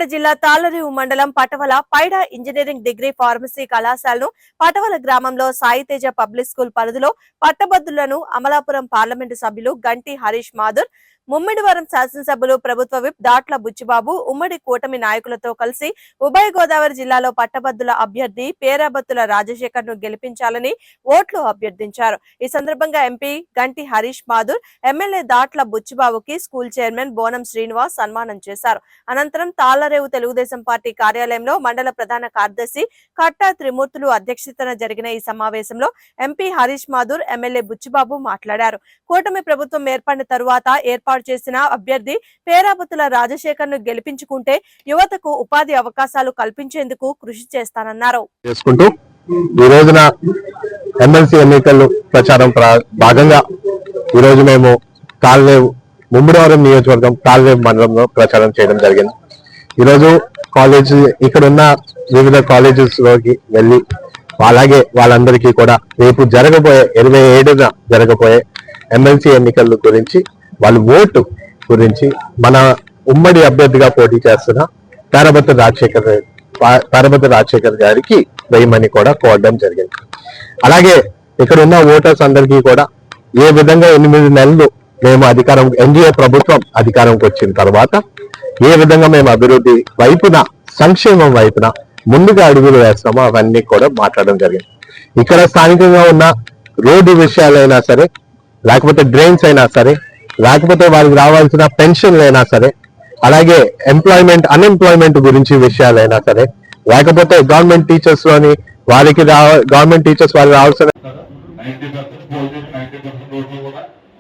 సూర్యాపేట జిల్లా తాళ్లరేవు మండలం Patavala పైడా engineering degree pharmacy కళాశాలను పటవల గ్రామంలో సాయితేజ పబ్లిక్ స్కూల్ పరిధిలో పట్టభద్రులను అమలాపురం పార్లమెంటు సభ్యులు గంటి హరీష్ మాథుర్, ముమ్మిడివరం శాసనసభ్యులు ప్రభుత్వ విప్ దాట్ల బుచ్చిబాబు ఉమ్మడి కూటమి నాయకులతో కలిసి ఉభయ గోదావరి జిల్లాలో పట్టభద్రుల అభ్యర్థి పేరాబత్తుల రాజశేఖర్ ను గెలిపించాలని ఓట్లు అభ్యర్థించారు. ఈ సందర్భంగా ఎంపీ గంటి హరీష్ మాథుర్, ఎమ్మెల్యే దాట్ల బుచ్చిబాబుకి స్కూల్ చైర్మన్ బోనం శ్రీనివాస్ సన్మానం చేశారు. అనంతరం తాళ్లరేవు తెలుగుదేశం పార్టీ కార్యాలయంలో మండల ప్రధాన కార్యదర్శి కట్టా త్రిమూర్తులు అధ్యక్షతన జరిగిన ఈ సమావేశంలో ఎంపీ హరీష్ మాథుర్, ఎమ్మెల్యే బుచ్చిబాబు మాట్లాడారు. కూటమి ప్రభుత్వం ఏర్పడిన తరువాత ఏర్పాటు చేసిన అభ్యర్థి పేరాబత్తుల రాజశేఖర్ ను గెలిపించుకుంటే యువతకు ఉపాధి అవకాశాలు కల్పించేందుకు కృషి చేస్తానన్నారు. ఈ రోజున ఎమ్మెల్సీ ఎన్నికలు ప్రచారం భాగంగా ఈ రోజు మేము తాళ్లరేవు ముమ్మిడివరం నియోజకవర్గం తాళ్లరేవు మండలంలో ప్రచారం చేయడం జరిగింది. ఈరోజు కాలేజ్ ఇక్కడ ఉన్న వివిధ కాలేజెస్ లోకి వెళ్ళి అలాగే వాళ్ళందరికీ కూడా రేపు జరగబోయే 27న జరగబోయే ఎమ్మెల్సీ ఎన్నికల గురించి వాళ్ళ ఓటు గురించి మన ఉమ్మడి అభ్యర్థిగా పోటీ చేస్తున్న పేరాబత్తుల రాజశేఖర్ గారికి వేయమని కూడా కోరడం జరిగింది. అలాగే ఇక్కడ ఉన్న ఓటర్స్ అందరికీ కూడా ఏ విధంగా 8 నెలలు మేము ఎన్డీఏ ప్రభుత్వం అధికారంకి వచ్చిన తర్వాత ఏ విధంగా మేము అభివృద్ధి వైపున, సంక్షేమం వైపున ముందుగా అడుగులు వేస్తామో అవన్నీ కూడా మాట్లాడడం జరిగింది. ఇక్కడ స్థానికంగా ఉన్న రోడ్డు విషయాలైనా సరే, లేకపోతే డ్రైన్స్ అయినా సరే, లేకపోతే వారికి రావాల్సిన పెన్షన్లు అయినా సరే, అలాగే అన్ఎంప్లాయ్మెంట్ గురించి విషయాలైనా సరే, లేకపోతే గవర్నమెంట్ టీచర్స్ లోని వారికి గవర్నమెంట్ టీచర్స్ వారికి రావాల్సిన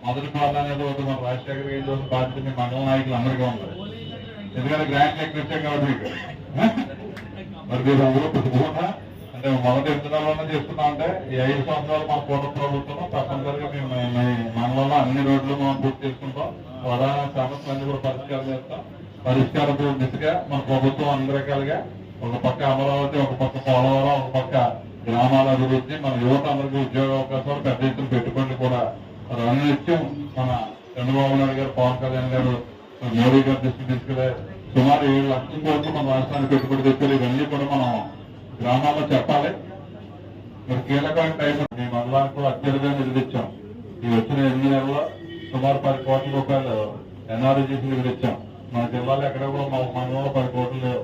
మొదటి ప్రాధాన్యత మన రాజశేఖర బాధ్యత మండల నాయకులు అందరికీ ఉంది. ఎందుకంటే గ్రాంట్ ఎక్కువ ఇచ్చాం కాబట్టి మీకు మరి మీరు అందరూ కూడా అంటే మొదటి విత్తనాల్లోనే చేస్తున్నా అంటే ఈ 5 సంవత్సరాలు మన కూటమి ప్రభుత్వం తప్పనిసరిగా మేము మండలంలో అన్ని రోడ్లు మనం పూర్తి చేసుకుంటాం. ప్రధాన సమస్యలన్నీ కూడా పరిష్కారం చేస్తాం. పరిష్కారం దిశగా మన ప్రభుత్వం అన్ని రకాలుగా ఒక పక్క అమరావతి, ఒక పక్క పోలవరం, ఒక పక్క గ్రామాల అభివృద్ధి, మన యువత అందరికీ ఉద్యోగ అవకాశాలు, పెద్ద ఎత్తున పెట్టుబడులు కూడా అనునిత్యం మన చంద్రబాబు నాయుడు గారు, పవన్ కళ్యాణ్ గారు, మోడీ గారు దృష్టి తీసుకెళ్లే సుమారు 7 లక్షల కోట్లు మన రాష్ట్రానికి పెట్టుబడి తెచ్చారు. ఇవన్నీ కూడా మనం గ్రామాల్లో చెప్పాలి. మరి కీలకమైన టైం మీ మండలానికి కూడా అత్యధికంగా నిధులు ఇచ్చాం. ఈ వచ్చిన 8 నెలల్లో సుమారు 10 కోట్ల రూపాయలు ఎన్ఆర్జీసీ నిధులు ఇచ్చాం. మన జిల్లాలో ఎక్కడ కూడా మా మండలంలో 10 కోట్లు లేవు.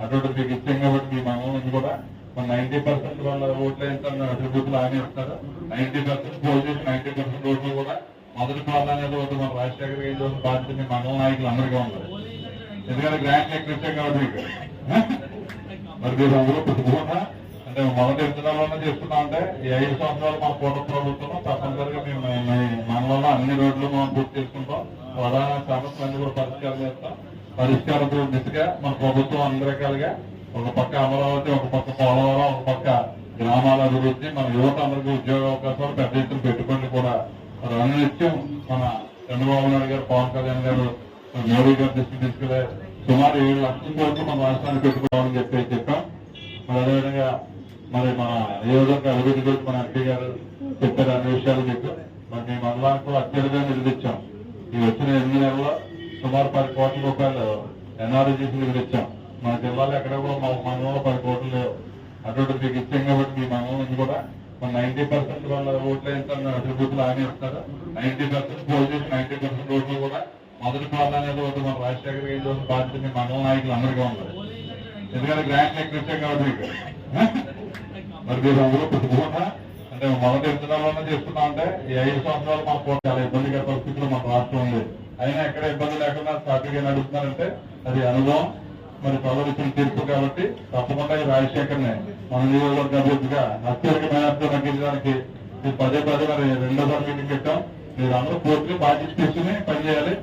అటువంటి మీకు ఇచ్చాం కాబట్టి మీ మండలం నుంచి కూడా మన 90% వాళ్ళ ఓట్లు వేస్తాను అభివృద్ధులు హామీ ఇస్తారు. 90% పోల్ చేసి 90% ఓట్లు కూడా మొదటి ప్రాధాన్యత మన రాజశేఖర బాధ్యత మండల నాయకులు అందరికీ ఉంది. ఎందుకంటే గ్రాంట్ ఎక్కువ ఇచ్చాం కాబట్టి మీకు మరి మీరు అందరూ కూడా అంటే మొదటి విత్తనాల్లోనే చేస్తున్నా అంటే ఈ 5 సంవత్సరాలు మన కూటమి ప్రభుత్వం తప్పనిసరిగా మేము మండలంలో అన్ని రోడ్లు మనం పూర్తి చేసుకుంటాం. ప్రధాన సమస్యలన్నీ కూడా పరిష్కారం చేస్తాం. పరిష్కారం దిశగా మన ప్రభుత్వం అన్ని రకాలుగా ఒక పక్క అమరావతి, ఒక పక్క పోలవరం, ఒక పక్క గ్రామాల అభివృద్ధి, మన యువత అందరికీ ఉద్యోగ అవకాశాలు, పెద్ద ఎత్తున పెట్టుబడులు కూడా అనునిత్యం మన చంద్రబాబు నాయుడు గారు, పవన్ కళ్యాణ్ గారు, మోడీ గారు దృష్టి తీసుకెళ్లే సుమారు 7 లక్షల కోట్లు మన రాష్ట్రానికి పెట్టుకోవాలని చెప్పాం. మరి అదేవిధంగా మరి మన నియోజకవర్గ అభివృద్ధి గురించి మన ఎంపీ గారు చెప్పారు. అన్ని విషయాలు మీకు మరి మీ మండలానికి కూడా అత్యధికంగా నిధులు ఇచ్చాం. ఈ వచ్చిన 8 నెలల్లో సుమారు 10 కోట్ల రూపాయలు ఎన్ఆర్జీసీ నిధులు ఇచ్చాం. మన జిల్లాలో ఎక్కడ కూడా మా మండలంలో 10 కోట్లు లేవు. అటువంటి మీకు ఇచ్చాం కాబట్టి మీ మండలం నుంచి కూడా మన 90% వాళ్ళ ఓట్లు వేస్తాను అభివృద్ధులు హామీ ఇస్తారు. 90% పోల్ చేసి 90% ఓట్లు కూడా మొదటి ప్రాధాన్యత మన రాజశేఖర బాధ్యత మండల నాయకులు అందరికీ ఉంది. ఎందుకంటే గ్రాంట్ ఎక్కువ ఇచ్చాం కాబట్టి మీకు మరి మీరు అందరూ కూడా అంటే మొదటి విత్తనాల్లోనే చేస్తున్నా అంటే ఈ 5 సంవత్సరాలు మన కూడా చాలా ఇబ్బందికర పరిస్థితులు మన రాష్ట్రం ఉంది. అయినా ఎక్కడ ఇబ్బంది లేకుండా సాఫీగా నడుస్తున్నారంటే అది అనుభవం, మరి ప్రజలు ఇచ్చిన తీర్పు. కాబట్టి తప్పకుండా ఈ రాజశేఖర్ని మన నియోజకవర్గ అభివృద్ధిగా అత్యధికమైన తగ్గించడానికి పదే మరి 2వ మీటింగ్ పెట్టాం. మీరు అందరూ పూర్తిగా బాధ్యత తీసుకుని పనిచేయాలి.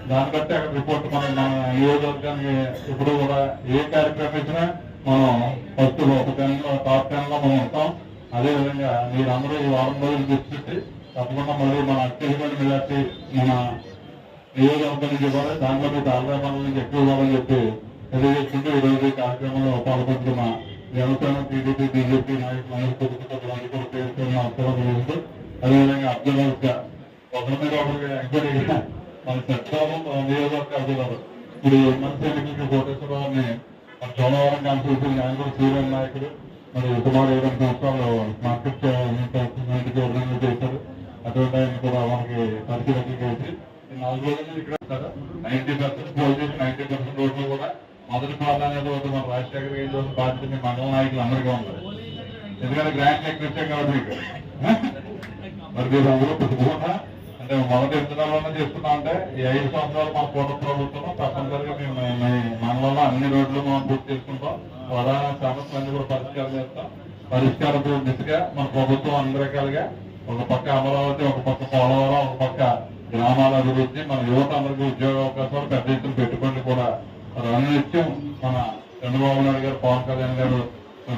దాన్ని బట్టి అక్కడ రిపోర్ట్ మన నియోజకవర్గానికి ఇప్పుడు కూడా ఏ కార్యక్రమం ఇచ్చినా మనం ఫస్ట్ ఒక 10లో టాప్ 10లో మనం ఉంటాం. అదేవిధంగా మీరందరూ ఈ వారం రోజులు తీసుకుంటే తప్పకుండా మళ్ళీ మన అత్యధికమైన మెజార్టీ మన నియోజకవర్గం నుంచి ఇవ్వాలి. దాంట్లో మీకు ఆంధ్రప్రదేశ్ నుంచి ఎక్కువ ఇవ్వాలని చెప్పి తెలియజేసుకుంటూ ఈరోజు ఈ కార్యక్రమంలో పాల్గొంటున్న జనసేన, టీడీపీ, బీజేపీ నాయకులందరూ కూడా పేరుతున్న అవసరం. అదేవిధంగా అబ్జర్వర్స్ గా ఒకరి మీద ఒకరికి ఎంక్వైరీగా మన చట్టం నియోజకవర్గ అధికారులు ఇప్పుడు ఎమ్మెల్సీ ఎన్నికలకి కోటేశ్వరరావుని మన సోమవారం కాన్స్టిట్యూషన్ ఆయన కూడా సీనియర్ నాయకుడు, మరి సుమారు 7 సంవత్సరాలు మార్కెట్ చేశారు. అటువంటి ఆయన కూడా మనకి పరిశీలన చేసి 4 రోజులు ఇక్కడ 90% పోల్ చేసి 90% రోడ్లు కూడా మొదటి ప్రాధాన్యత మన రాజశేఖర్ గారి రోజు బాధ్యత మీ మండల నాయకులు అందరికీ ఉన్నారు. ఎందుకంటే గ్రాండ్ సెక్రటరీ కాబట్టి మీకు మరి మీరు అందరూ కూడా అంటే మొదటి విత్తనాల్లోనే చేస్తున్నా అంటే ఈ 5 సంవత్సరాలు మన పూర్వ ప్రభుత్వం తప్పనిసరిగా మేము మండలంలో అన్ని రోడ్లు మనం పూర్తి చేసుకుంటాం. ప్రధాన సమస్యలన్నీ కూడా పరిష్కారం చేస్తాం. పరిష్కారం దిశగా మన ప్రభుత్వం అన్ని రకాలుగా ఒక పక్క అమరావతి, ఒక పక్క పోలవరం, ఒక పక్క గ్రామాల అభివృద్ధి, మన యువత అందరికీ ఉద్యోగ అవకాశాలు, పెద్ద ఎత్తున పెట్టుబడులు కూడా అనునిత్యం మన చంద్రబాబు నాయుడు గారు, పవన్ కళ్యాణ్ గారు,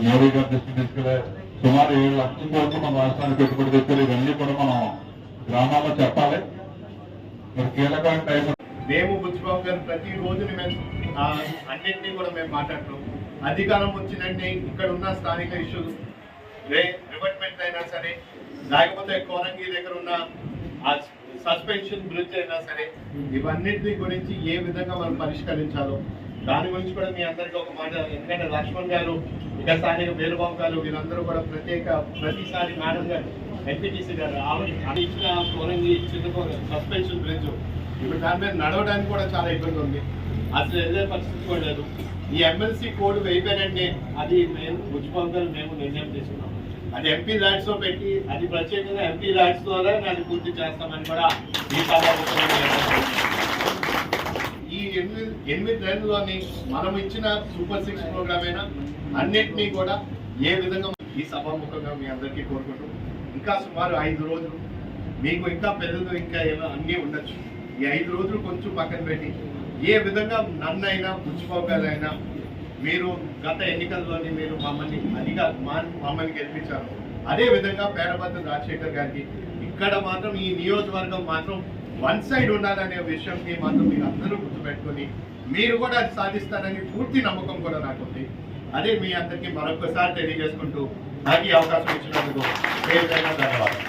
మోడీ గారు దృష్టి తీసుకెళ్లే సుమారు 7 లక్షల కోట్లు మన రాష్ట్రానికి పెట్టుబడి తెచ్చారు. ఇవన్నీ కూడా మనం గ్రామాల్లో చెప్పాలి. మరి కీలకమైన టైం మేము బుచ్చిబాబు గారు ప్రతి రోజుని మేము అన్నింటినీ కూడా మేము మాట్లాడుతున్నాం. అధికారం వచ్చినంటే ఇక్కడ ఉన్న స్థానిక ఇష్యూస్ రివర్ట్మెంట్ అయినా సరే, లేకపోతే కోరంగి దగ్గర ఉన్న సస్పెన్షన్ బ్రిడ్జ్ అయినా సరే, ఇవన్నింటి గురించి ఏ విధంగా మనం పరిష్కరించాలో దాని గురించి కూడా మీ అందరికీ ఒక మాట. ఎందుకంటే లక్ష్మణ్ గారు, ఇక స్థానిక వేలుబాబు గారు, వీళ్ళందరూ కూడా ప్రతిసారి మేడం గారు, ఎంపీటీసీ గారు ఇచ్చిన కోరంగి చిన్న సస్పెన్షన్ బ్రిడ్జ్ ఇప్పుడు దాని మీద నడవడానికి కూడా చాలా ఇబ్బంది ఉంది. అసలు వెళ్ళే పరిస్థితి కూడా లేదు. ఈ ఎమ్మెల్సీ కోడ్ వేయిపోయారంటే అది మేము బుచ్చిబాబు గారు మేము నిర్ణయం తీసుకున్నాం. అది ఎంపీ ల్యాడ్స్ లో పెట్టి అది ప్రత్యేకంగా ఎంపీ ల్యాడ్స్ ద్వారా దాన్ని పూర్తి చేస్తామని కూడా ఈ ఈ 8 నెలల్లోని మనం ఇచ్చిన సూపర్ 6 ప్రోగ్రామ్ అయినా అన్నిటినీ కూడా ఏ విధంగా ఈ సభాముఖంగా మీ అందరికీ కోరుకుంటూ, ఇంకా సుమారు 5 రోజులు మీకు ఇంకా పెద్దలు ఇంకా ఏమో అన్నీ ఉండొచ్చు. ఈ 5 రోజులు కొంచెం పక్కన పెట్టి ఏ విధంగా నన్నైనా బుచ్చిబాబు గారైనా మీరు గత ఎన్నికల్లోని మీరు మమ్మల్ని గెలిపించారు. అదే విధంగా పేరబద్ద రాజశేఖర్ గారికి ఇక్కడ మాత్రం ఈ నియోజకవర్గం మాత్రం వన్ సైడ్ ఉండాలనే విషయంకి మాత్రం మీరు అందరూ గుర్తుపెట్టుకొని మీరు కూడా అది సాధిస్తారని పూర్తి నమ్మకం కూడా నాకు ఉంది. అదే మీ అందరికీ మరొకసారి తెలియజేసుకుంటూ నాకు ఈ అవకాశం ఇచ్చినందుకు ధన్యవాదాలు.